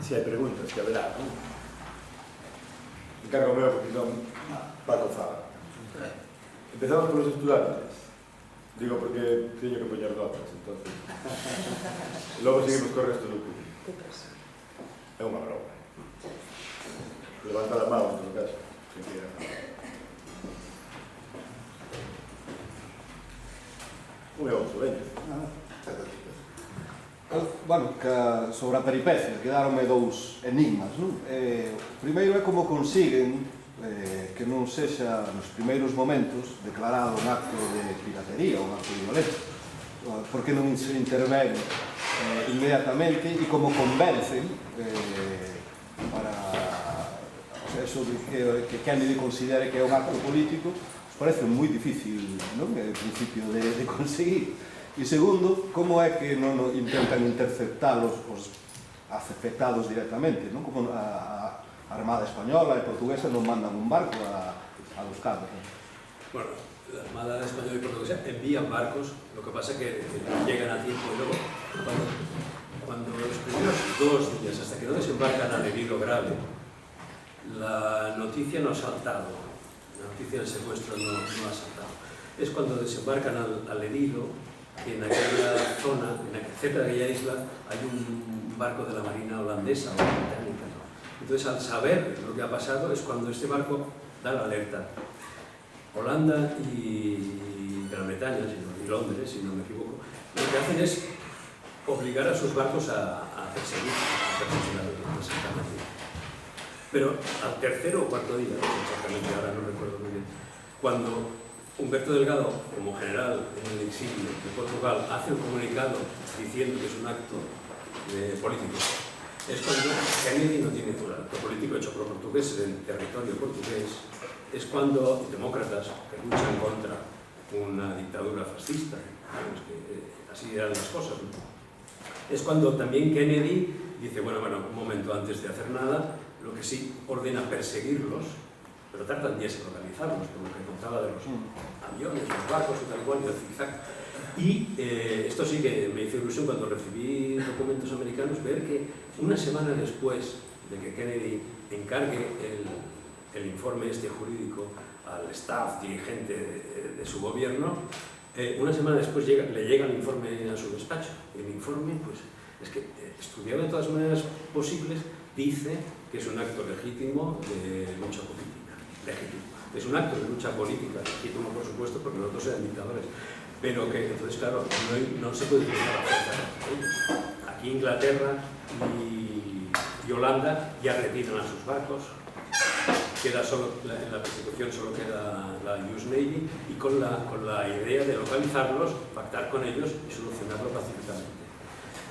Si hai preguntas, que haberá, non? Encargo meu, porque non Paco fala. Empezamos polos estudantes. Digo porque teño que poñer notas, entonces. Logo seguimos co resto do público. É unha broma. Levanta a mão, en todo caso. Se queira. Un e outro, veña. Bueno, sobre a peripecia quedaronme dous enigmas, non? O primeiro é como consiguen que non sexa nos primeiros momentos declarado un acto de piratería ou un acto de violencia, porque non se intervén inmediatamente e como convencen para eso de que Kennedy considere que é un acto político, parece moi difícil, non? É o principio de conseguir. E segundo, como é que non intentan interceptalos os afectados directamente, non? Como a Armada Española e Portuguesa non mandan un barco a buscarlos, non? Bueno, la Armada Española y Portuguesa envían barcos, lo que pasa es que llegan a tiempo y luego cuando los primeros 2 días, hasta que no desembarcan al herido grave, la noticia no ha saltado, la noticia del secuestro no ha saltado. Es cuando desembarcan al herido, que en aquella zona, cerca de aquella isla, hay un barco de la Marina holandesa o británica, ¿no? Entonces, al saber lo que ha pasado, es cuando este barco da la alerta. Holanda y Gran Bretaña, y Londres, si no me equivoco, lo que hacen es obligar a sus barcos a perseguir exactamente. Pero al tercero o cuarto día, exactamente, ahora no recuerdo muy bien, cuando Humberto Delgado, como general en el exilio de Portugal, hace un comunicado diciendo que es un acto político. Es cuando Kennedy no tiene un acto político hecho por portugueses en territorio portugués. Es cuando demócratas que luchan contra una dictadura fascista, que así eran las cosas, ¿no? Es cuando también Kennedy dice, bueno, un momento antes de hacer nada, lo que sí ordena perseguirlos, pero tardan días en localizarlos, como que contaba de los aviones, los barcos y tal y cual, y el zigzag. Y esto sí que me hizo ilusión cuando recibí documentos americanos, ver que una semana después de que Kennedy encargue el informe jurídico al staff dirigente de su gobierno, una semana después le llega el informe a su despacho. El informe, pues, es que estudiado de todas maneras posibles, dice que es un acto legítimo de lucha política. Legítimo. Es un acto de lucha política, legítimo por supuesto, porque los dos eran dictadores, pero que entonces, claro, no se puede utilizar la fuerza. Aquí Inglaterra y Holanda ya retiran a sus barcos, queda solo, en la persecución solo queda la US Navy, y con la idea de localizarlos, pactar con ellos y solucionarlo pacíficamente.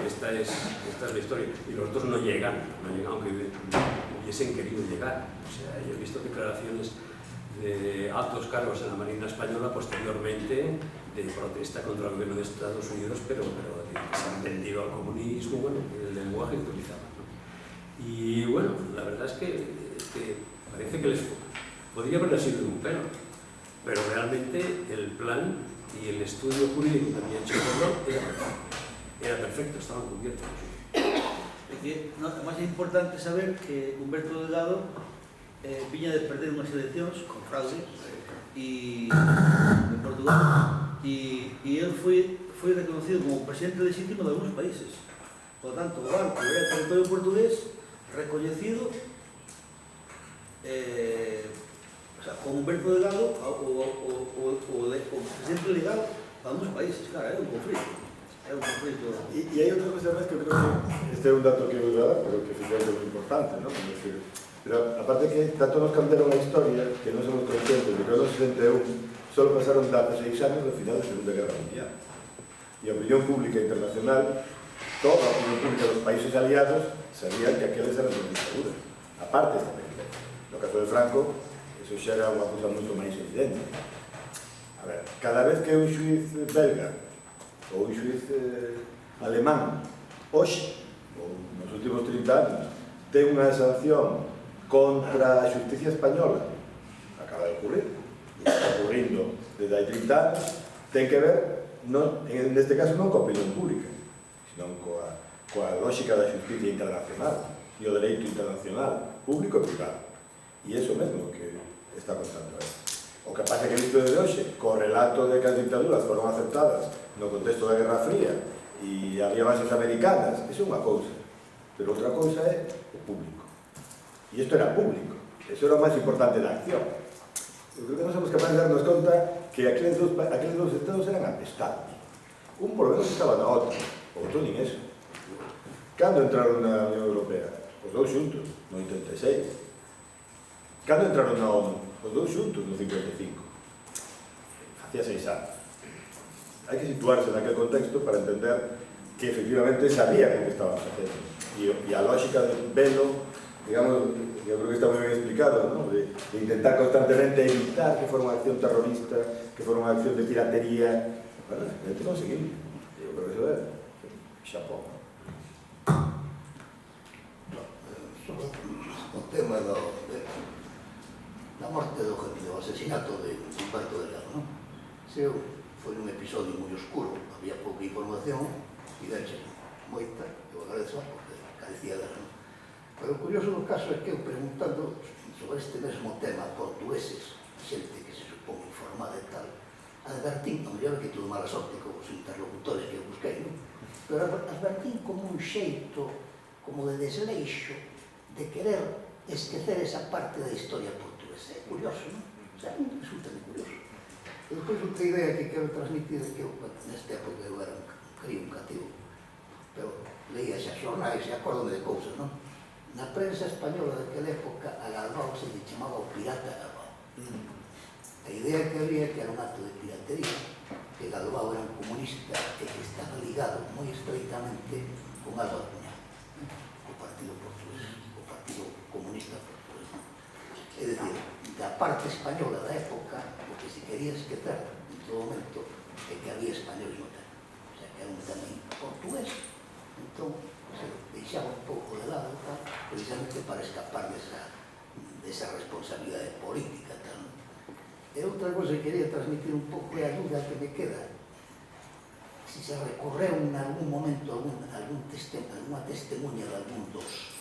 Esta es la historia. Y los dos no llegan, aunque hubiesen querido llegar. O sea, yo he visto declaraciones de altos cargos en la Marina Española posteriormente de protesta contra el gobierno de Estados Unidos, pero que se han vendido al comunismo, bueno, el lenguaje que utilizaban, ¿no? Y bueno, la verdad es que parece que les podría haber sido de un pelo, pero realmente el plan y el estudio jurídico que había hecho el pueblo era perfecto, estaban cubiertos. Además é importante saber que Humberto Delgado viña de perder unhas eleccións con fraude en Portugal e ele foi reconocido como presidente legítimo de algúns países. Por lo tanto, o barco era territorio portugués recoñecido con Humberto Delgado o presidente legal de algúns países. Claro, era un conflito. Y hay otra cosa más que creo que este es un dato que voy a dar, pero que es muy importante, ¿no? Pero aparte que tanto nos cambiaron la historia que no somos conscientes de que en los 61 solo pasaron 16 años del final de la Segunda Guerra Mundial. Y la opinión pública internacional, toda la opinión pública de los países aliados, sabían que aquellas eran las dictaduras. Aparte esta peripecia. No caso de Franco, eso xa era unha cosa moito máis evidente. A ver, cada vez que un xuiz belga ou un xuiz alemán hoxe, ou nos últimos 30 anos, ten unha sanción contra a justicia española, acaba de ocurrir, e está ocurrindo desde hai 30 anos, ten que ver, neste caso non coa opinión pública, senón coa coa lógica da justicia internacional e o dereito internacional, público e privado. E iso mesmo que está contando aí. O que pasa que visto desde hoxe, co relato de que as dictaduras foron aceptadas no contexto da Guerra Fría e había bases americanas, iso é unha cousa. Pero outra cousa é o público. E isto era público. Iso era o máis importante da acción. Eu creo que non somos capaces de darnos conta que aqueles dos estados eran apestados. Un por lo menos estaba na OTAN, outro nin eso. Cando entraron na Unión Europea? Os dous xuntos, no 86. Cando entraron na ONU? Os dous xuntos, no 55. Facía 6 anos. Hai que situarse naquele contexto para entender que efectivamente sabían o que estaban facendo. E a lógica de velo, digamos, eu creo que está moi ben explicado, ¿no? de intentar constantemente evitar que fora unha acción terrorista, que fora unha acción de piratería. Bueno, é que conseguimos. Eu creo que iso é xapón. O tema da morte do asesinato de Humberto Delgado, non? Seu foi un episodio moi oscuro, había pouca información e denche moita, eu agradezo porque carecía dela, non? Pero o curioso do caso é que eu preguntando sobre este mesmo tema a portugueses, xente que se supón informada e tal, advertín, non mellor que tuve mala sorte con os interlocutores que eu busquei, non? Pero advertín como un xeito, como de desleixo, de querer esquecer esa parte da historia portuguesa. É curioso, non? O sea, resulta moi curioso. E depois outra idea que quero transmitir é que eu, nesta época eu era un crío, un cativo, pero leía xa xornais e acórdome de cousas, non? Na prensa española daquela época a Galbao se lle chamaba o pirata Galbao. A idea que había que era un acto de piratería, que Galbao era un comunista e que estaba ligado moi estreitamente con Álvaro Cunha, o Partido Portugués, o Partido Comunista Portugués. É dicir, da parte española da época, o que se quería esquecer en todo momento é que había españoles no tema. O sea, que era un tema portugués. Entón, se deixaba un pouco de lado, tal, precisamente para escapar desa responsabilidade política. Tal. E outra cosa que quería transmitir un pouco é a dúda que me queda. Si se recorreu en algún momento alguna testemunha de algún dos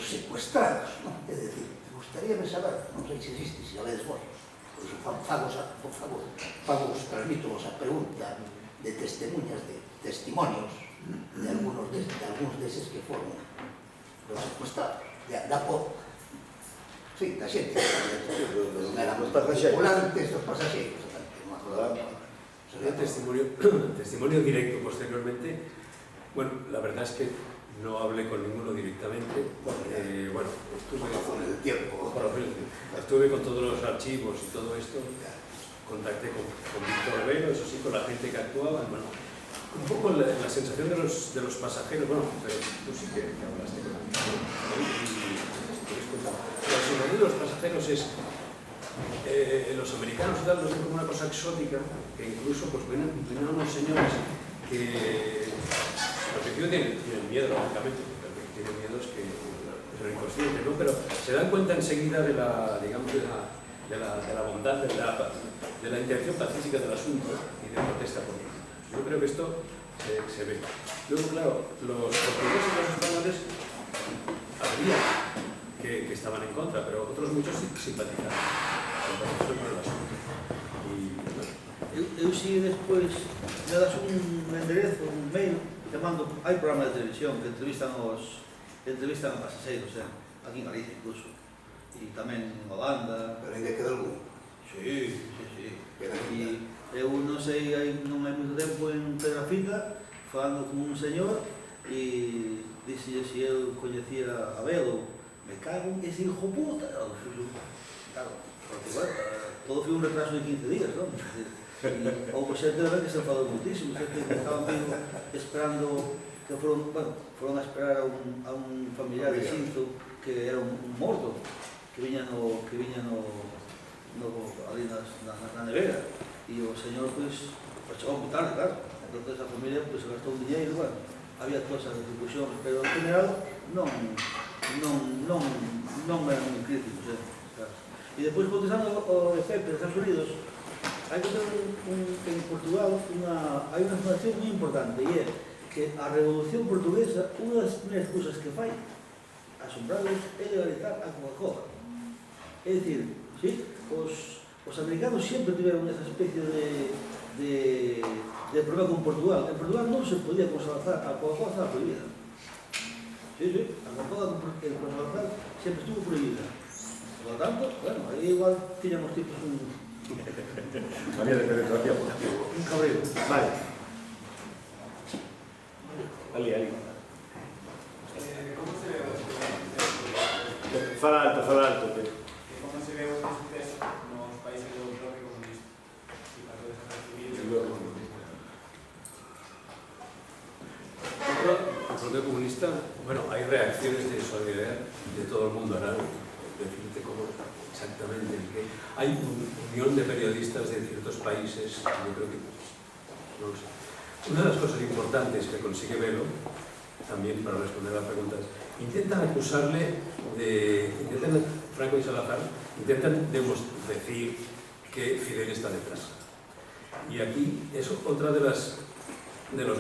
secuestrados, non? É dicir, gustaríame saber, non sei se existe, se a vedes vos, por iso transmítovos a pregunta de testemunhas, de testimonios de algúns deses que foron los secuestrados. Da por, sí, da xente, non eran os tripulantes, os pasaxeiros, non me acordaba. Sería testimonio directo posteriormente. Bueno, la verdad es que no hablé con ninguno directamente, porque, bueno, estuve con todos los archivos y todo esto, contacté con Víctor Vero, eso sí, con la gente que actuaba, bueno, un poco la sensación de los pasajeros, bueno, pero tú sí que hablaste con él, la sensación de los pasajeros es los americanos y tal lo ven como una cosa exótica, que incluso pues ven a unos señores que al principio tienen miedo, lógicamente, porque lo que tienen miedo es que son inconscientes, ¿no? Pero se dan cuenta enseguida de la, digamos, de la bondad, de la intención pacífica del asunto y de protesta política. Yo creo que esto se ve. Luego, claro, los portugueses y los españoles habría que estaban en contra, pero otros muchos simpatizaban. Eu si despois me das un enderezo, un mail, chamando, hai programas de televisión que entrevistan a pasaseiros, aquí en Galicia incluso, e tamén en Holanda. Pero ainda queda algún? Sí. E eu non sei, non hai moito tempo en Pedrafita, falando con un señor, e dixelle se eu coñecía a Belo, me cago en ese hijo puta, claro, porque, bueno, todo foi un retraso de 15 días, non? E houve xente de ver que se enfadou muitísimo, xente que estaban vindo esperando, que foron a esperar a un familiar de Xinzo que era un morto, que viña ali na nevera, e o señor, pois, chegou moi tarde, claro, entón a familia, pois, gastou un dinheiro, bueno, había todas as repercusións, pero en general non eran moi críticos, claro. E depois, contestando ao efecto dos Estados Unidos, hai que ter en Portugal hai unha fundación moi importante, e é que que a Revolución Portuguesa, unha das primeiras cousas que fai, asombrados, é legalizar a Coca-Cola. É dicir, sí, os americanos sempre tiveron esa especie de problema con Portugal. En Portugal non se podía conservar, a Coca-Cola estaba prohibida. Sí, a Coca-Cola en conservar sempre estuvo prohibida. Por lo tanto, bueno, aí igual tiñamos tipos un María de penetración. un cabreo. Vale. Ali. ¿Cómo se ve o Fala alto, que... como se ve o suceso nos países do bloque comunista? E para todos os El bloque comunista, bueno, hay reacciones de solidaridad de todo el mundo. Ahora decirte cómo exactamente el que hay unión de periodistas de ciertos países, yo creo que no lo sé. Una de las cosas importantes que consigue Velo, también para responder a la pregunta, intentan acusarle Franco y Salazar intentan decir que Fidel está detrás. Y aquí es otra de los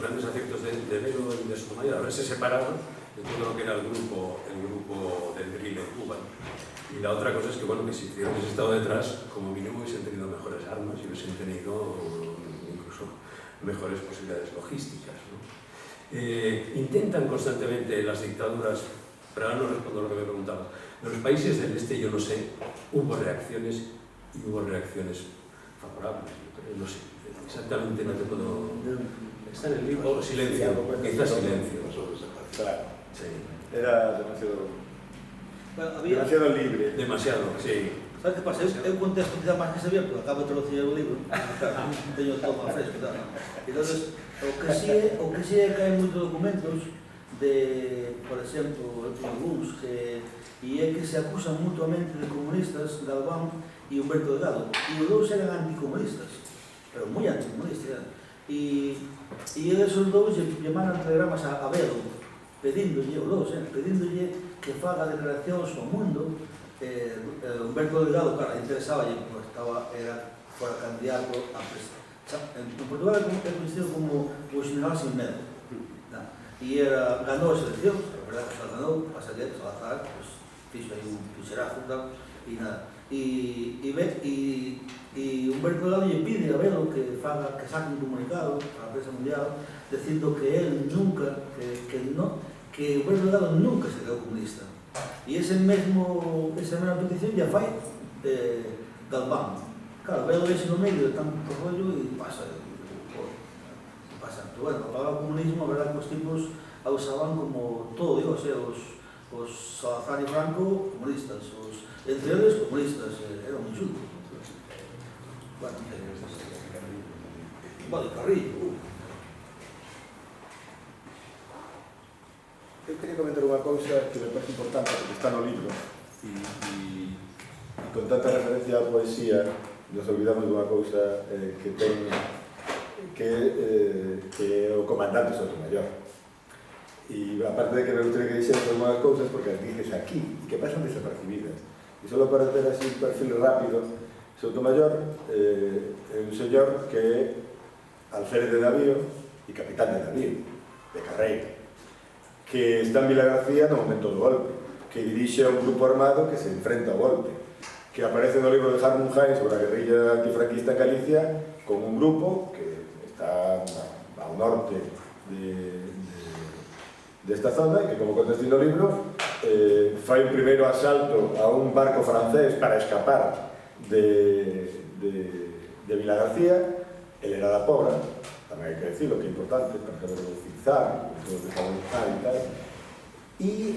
grandes aciertos de Velo y de Sotomayor, haberse separado de todo lo que era el grupo del GRIL en Cuba. Y la otra cosa es que, bueno, que si Fidel hubiese estado detrás, como mínimo hubiesen tenido mejores armas y hubiesen tenido incluso mejores posibilidades logísticas, ¿no? Intentan constantemente las dictaduras, pero ahora no respondo a lo que me preguntaba. En los países del este, yo no sé, hubo reacciones y hubo reacciones favorables, pero no sé, exactamente no te puedo... Está en el libro, silencio, quizás silencio. Claro, Sí. era demasiado... Bueno, había... Demasiado libre. Demasiado, sí. Sabes que pasa? É un contexto quizá máis que se porque acabo de traducir o libro, teño todo máis fresco, tal. Entonces, o que sí é que hai moitos documentos de, por exemplo, algúns e é que se acusan mutuamente de comunistas, Galván e Humberto Delgado, e os dous eran anticomunistas, pero moi anticomunistas, e eles os dous lle mandan telegramas a Velo, pedíndolle, os dous, pedíndolle que faga declaracións ao mundo. Humberto Delgado, claro, interesaballe, porque fora candidato a presidente. En Portugal é conhecido como o general sin medo. E ganou as eleccións, a verdade que xa ganou, pasa que Salazar, fixo aí un picherazo e nada. E Humberto Delgado lle pide a Velo que saque un comunicado a la prensa mundial dicindo que él nunca, que Humberto Delgado nunca se quedou comunista. E esa mesma petición ya fai Galván. Claro, Velo ese no medio de tanto rollo e pasa. Pero bueno, para o comunismo, a verdade que os tipos a usaban como todo, digo, os Salazar e Franco comunistas, entre eles comunistas, era un insulto. Bueno, Carrillo. Eu quería comentar unha cousa que me parece importante, porque está no libro, e con tanta referencia á poesía, nos olvidamos dunha cousa que ten, que é o comandante Sotomayor. E aparte de que me gustaría que dixeras unhas cousas, porque as dices aquí, e que pasan desapercibidas. E só para ter así un perfil rápido, Sotomayor é un señor que é alférez de navío e capitán de navío, de carreira, que está en Vilagarcía no momento do golpe, que dirixe a un grupo armado que se enfrenta ao golpe, que aparece no libro de Harmon Hines sobre a guerrilla antifranquista en Galicia con un grupo que está ao norte desta zona e que, como conteste no libro, fai un primeiro asalto a un barco francés para escapar de Vilagarcía. Él era da Pobra, tamén hai que decirlo, que é importante para saber utilizar, e tal, e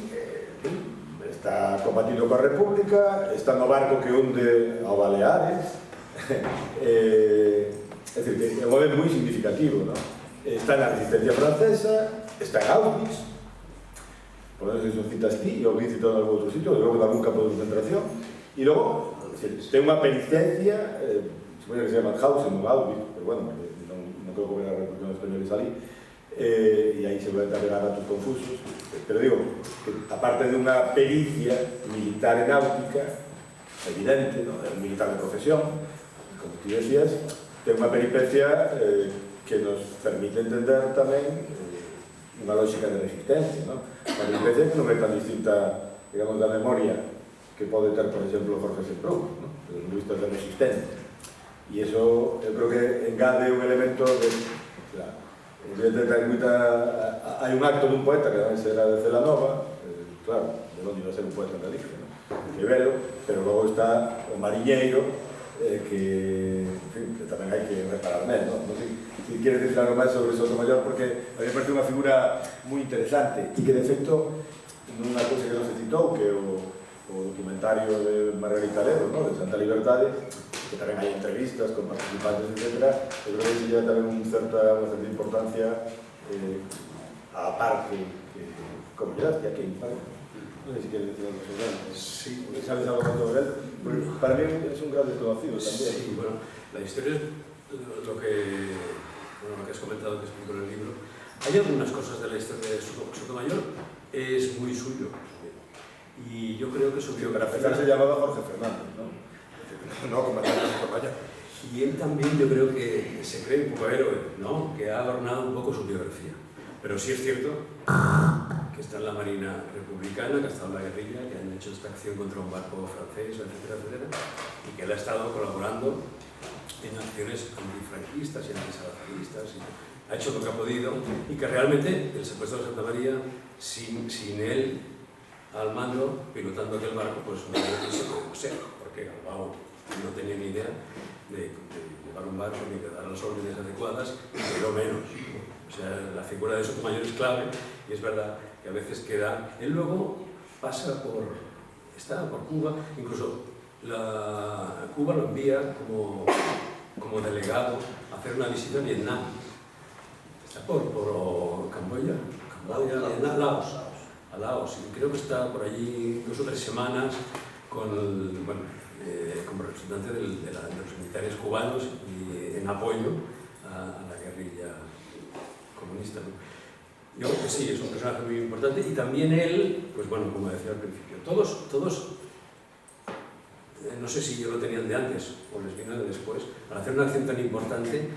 está combatindo coa República, está no barco que hunde ao Baleares, é dicir, que é un momento moi significativo, ¿no? Está na resistencia francesa, está en Auschwitz, por lo menos eso citas ti, e o vi citado en algún outro sitio, e logo en algún campo de concentración, e logo, ten unha penitencia, supoño que se llama Hausen ou Auschwitz, pero bueno, non creo que hubiera repercusión española salí, e aí seguramente haberá datos confusos, pero digo, que aparte de unha pericia militar e náutica, evidente, ¿no? É un militar de profesión, como tú decías, ten unha peripecia que nos permite entender tamén unha lógica de resistencia, non? A peripecia que non é tan distinta, digamos, da memoria que pode ter, por exemplo, Jorge Semprún, non? Os listas de resistencia. E iso, eu creo que engade un elemento de... Evidentemente hai un acto dun poeta que tamén será de Celanova, claro, de non iba a ser un poeta en Galicia, non? Que velo, pero logo está o mariñeiro, que, en fin, que tamén hai que reparar nel, non? Non sei se quieres decir algo máis sobre Sotomayor, porque a mí me parece unha figura moi interesante e que, de feito, nunha cousa que non se citou, que é o documentario de Margarita Ledo, ¿no? De Santa Liberdade, que tamén hai entrevistas con participantes, etc. Eu creo que se lleva tamén unha certa importancia á parte que, como llevaste aquí, ¿vale? Non sei se queres decir algo sobre él. Sí. ¿Sabes algo sobre él? Para mí es un gran desconocido también. Sí, bueno, la historia es lo que has comentado, que explico en el libro. Hay algunas cosas de la historia de Sotomayor, es muy suyo. Y yo creo que su biografía... Para empezar se llamaba Jorge Fernández, ¿no? No, comandante Sotomayor. Y él también, yo creo que se cree un poco héroe, ¿no? Que ha adornado un poco su biografía. Pero sí es cierto que está en la Marina Republicana, que ha estado en la guerrilla, que han hecho esta acción contra un barco francés, etcétera, etcétera, y que él ha estado colaborando en acciones antifranquistas y antisalazistas, y ha hecho lo que ha podido, y que realmente el secuestro de Santa María, sin él al mando, pilotando aquel barco, pues no se puede ser, porque Galbao no tenía ni idea de llevar un barco ni de dar las órdenes adecuadas, pero menos. O sea, la figura de Sotomayor es clave, y es verdad que a veces queda... Él luego pasa está por Cuba, incluso Cuba lo envía como delegado a hacer una visita a Vietnam. Está por Camboya, Laos. A Laos, y creo que está por allí 2 o 3 semanas como representante de los militares cubanos y en apoyo a la guerrilla comunista, ¿no? Yo creo que sí, es un personaje muy importante, y también él, pues bueno, como decía al principio, todos no sé si yo lo tenían de antes o les vino de después, para hacer una acción tan importante,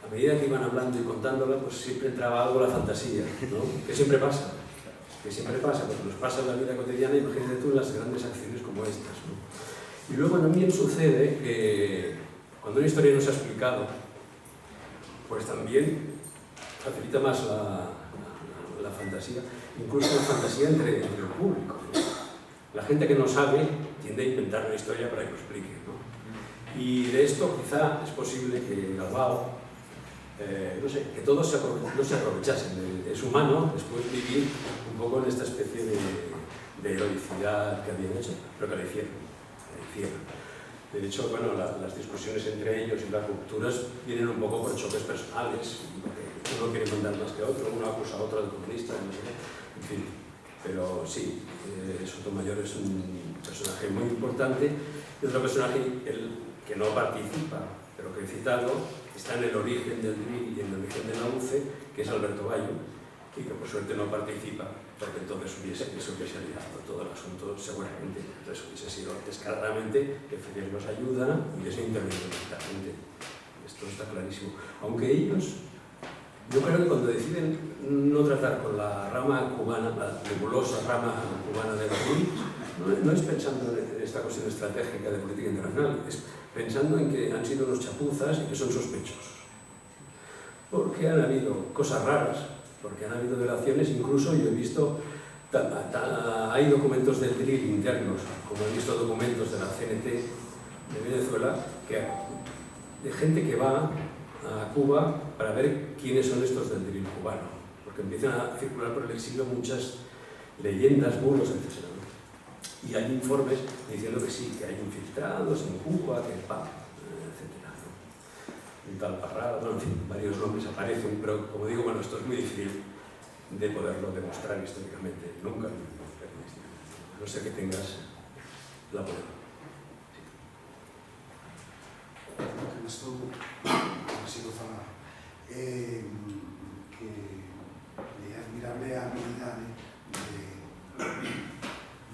a medida que iban hablando y contándola, pues siempre entraba algo la fantasía, ¿no? Que siempre pasa, porque nos pasa en la vida cotidiana, imagínate tú en las grandes acciones como estas, ¿no? Y luego también sucede que cuando una historia no se ha explicado, pues también facilita más la fantasía, incluso la fantasía entre el público, ¿no? La gente que no sabe tiende a inventar una historia para que lo explique, ¿no? Y de esto quizá es posible que Galbao, no sé, que todos no se aprovechasen. Es humano después vivir un poco en esta especie de heroicidad que habían hecho, pero que la hicieron. De hecho, bueno, las discusiones entre ellos y las rupturas vienen un poco por choques personales, porque uno quiere mandar más que otro, uno acusa a otro de comunista, no sé qué, en fin. Pero sí, Sotomayor es un personaje muy importante, y otro personaje que no participa, pero que he citado, está en el origen del DRI y en el origen de la UCE, que es Alberto Bayo, y que por suerte no participa, porque entonces hubiese aliado todo el asunto seguramente. Entonces hubiese sido descaradamente que Fidel los ayuda y hubiese intervenido militarmente. Esto está clarísimo. Aunque ellos, yo creo que cuando deciden no tratar con la rama cubana, la nebulosa rama cubana de la DRI, no es pensando en esta cuestión estratégica de política internacional, es pensando en que han sido unos chapuzas y que son sospechosos. Porque han habido cosas raras, porque han habido delaciones, incluso yo he visto, hay documentos del DRI internos, como he visto documentos de la CNT de Venezuela, de gente que va a Cuba para ver quiénes son estos del DRI cubano, porque empiezan a circular por el exilio muchas leyendas, bulos, etc. Y hay informes diciendo que sí, que hay infiltrados en Cuba, que etc. Un tal Parrada, en fin, varios nombres aparecen, pero como digo, bueno, esto es muy difícil de poderlo demostrar históricamente, nunca. No sé que tengas la palabra. Isto ha sido falar que é admirable a habilidade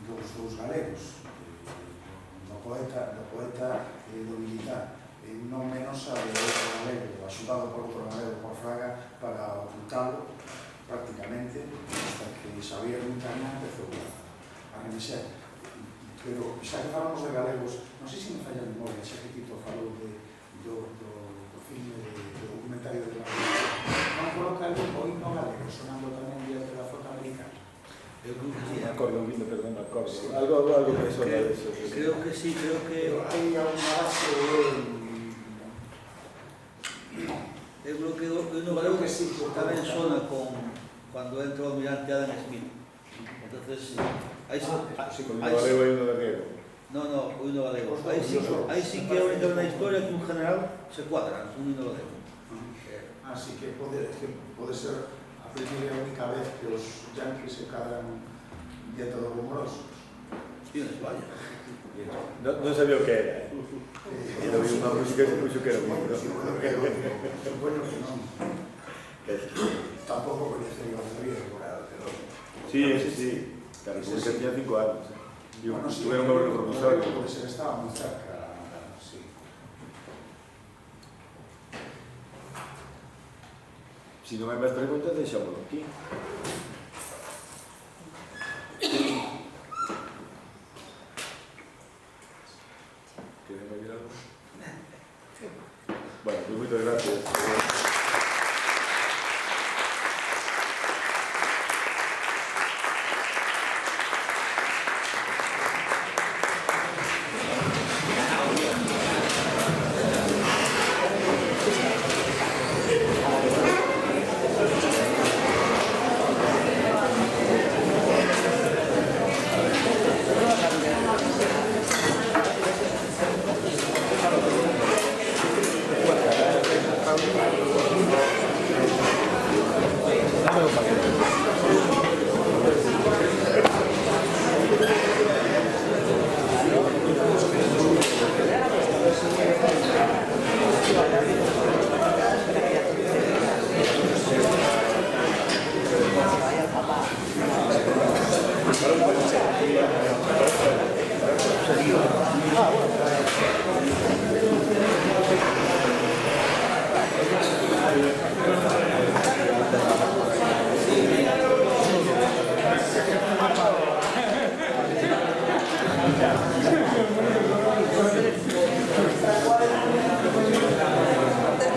dos dous galegos, do poeta e do militar, non menos a de outro galego, axudado por outro galego, por Fraga, para ocultalo prácticamente ser. Pero xa que falamos de galegos, non sei se me falla a memoria, xa que Tito falou do filme do documentario de la non coloca o himno galego sonando tamén diante da flota americana. Eu creo que sí. Me acordo, perdón, me acordo. Algo que sona de eso. Creo que sí, creo que... Hai unha base Eu creo que o himno creo galego que sí, tamén sona con cando entra o almirante Adam Smith. Entonces, aí sí, Sí, con un galego e un guerrero. no, o himno galego. Aí sí que é a única na historia que un general se cuadra, un himno galego. Así que pode ser a primeira e única vez que os yanquis se cadran diante dos rumorosos. E en España. Non sabía o que era. E lo vi unha música e se puxo que era un libro. Supoño que non. Tampouco coñecería o Javier, pero... Sí. Claro, como que tenía 5 años. Bueno, sí, Tuvieron un profesor. porque se estaba moi cerca, sí. Si non hai máis preguntas, deixámoslo aquí. Queremos oír algo? Bueno, pues moitas gracias. Ah, bueno.